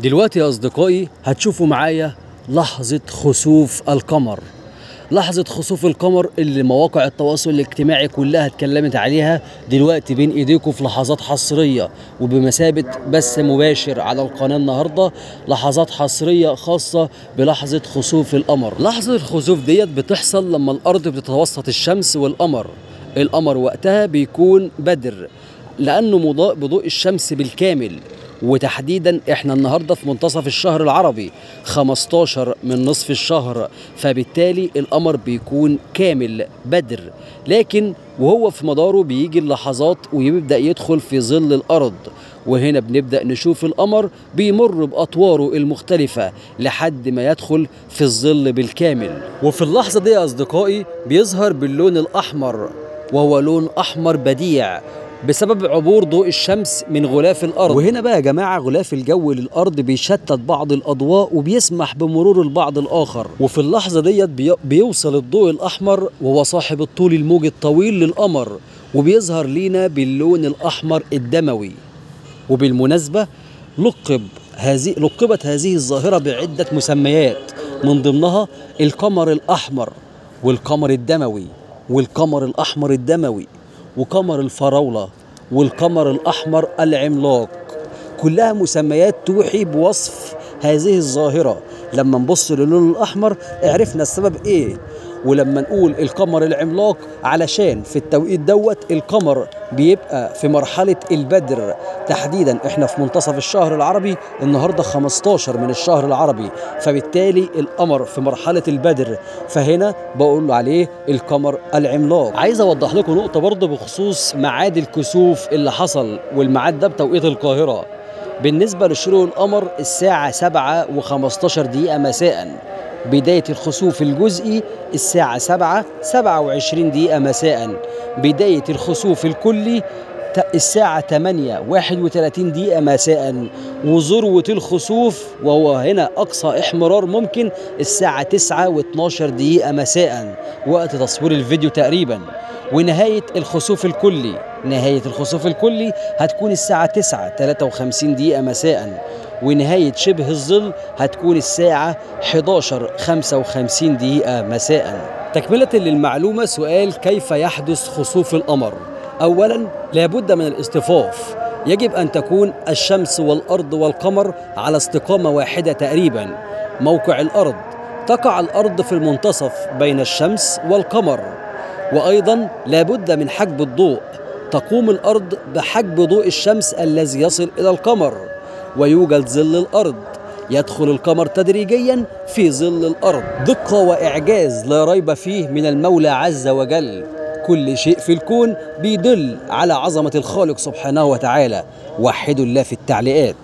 دلوقتي يا أصدقائي هتشوفوا معايا لحظة خسوف القمر. لحظة خسوف القمر اللي مواقع التواصل الاجتماعي كلها اتكلمت عليها دلوقتي بين ايديكم في لحظات حصرية وبمثابة بث مباشر على القناة النهاردة. لحظات حصرية خاصة بلحظة خسوف القمر. لحظة الخسوف ديت بتحصل لما الأرض بتتوسط الشمس والقمر. القمر وقتها بيكون بدر لأنه مضاء بضوء الشمس بالكامل، وتحديدا احنا النهارده في منتصف الشهر العربي 15 من نصف الشهر، فبالتالي القمر بيكون كامل بدر. لكن وهو في مداره بيجي اللحظات ويبدأ يدخل في ظل الأرض، وهنا بنبدأ نشوف القمر بيمر بأطواره المختلفة لحد ما يدخل في الظل بالكامل. وفي اللحظة دي يا أصدقائي بيظهر باللون الأحمر، وهو لون أحمر بديع بسبب عبور ضوء الشمس من غلاف الأرض. وهنا بقى يا جماعة غلاف الجو للأرض بيشتت بعض الأضواء وبيسمح بمرور البعض الآخر، وفي اللحظة ديت بيوصل الضوء الأحمر وهو صاحب الطول الموجي الطويل للقمر، وبيظهر لينا باللون الأحمر الدموي. وبالمناسبة لقبت هذه الظاهرة بعدة مسميات، من ضمنها القمر الأحمر والقمر الدموي والقمر الأحمر الدموي وقمر الفراولة والقمر الأحمر العملاق. كلها مسميات توحي بوصف هذه الظاهرة. لما نبص للون الأحمر عرفنا السبب إيه، ولما نقول القمر العملاق علشان في التوقيت دوت القمر بيبقى في مرحلة البدر. تحديدا احنا في منتصف الشهر العربي، النهاردة 15 من الشهر العربي، فبالتالي القمر في مرحلة البدر، فهنا بقول عليه القمر العملاق. عايز اوضح لكم نقطة برضه بخصوص ميعاد الكسوف اللي حصل، والميعاد ده بتوقيت القاهرة. بالنسبة لشروق القمر الساعة 7:15 مساء. بداية الخسوف الجزئي الساعة 7:27 مساء. بداية الخسوف الكلي الساعة 8:31 مساء. وذروة الخسوف وهو هنا أقصى إحمرار ممكن الساعة 9:12 مساء وقت تصوير الفيديو تقريبا. ونهاية الخسوف الكلي هتكون الساعة 9:53 مساء. ونهاية شبه الظل هتكون الساعة 11:55 مساء. تكملة للمعلومة، سؤال كيف يحدث خسوف القمر؟ أولا لابد من الاصطفاف، يجب أن تكون الشمس والأرض والقمر على استقامة واحدة تقريبا. موقع الأرض، تقع الأرض في المنتصف بين الشمس والقمر. وأيضا لابد من حجب الضوء، تقوم الأرض بحجب ضوء الشمس الذي يصل إلى القمر. ويوجد ظل الأرض، يدخل القمر تدريجيا في ظل الأرض. دقة وإعجاز لا ريب فيه من المولى عز وجل. كل شيء في الكون بيدل على عظمة الخالق سبحانه وتعالى. وحدوا الله في التعليقات.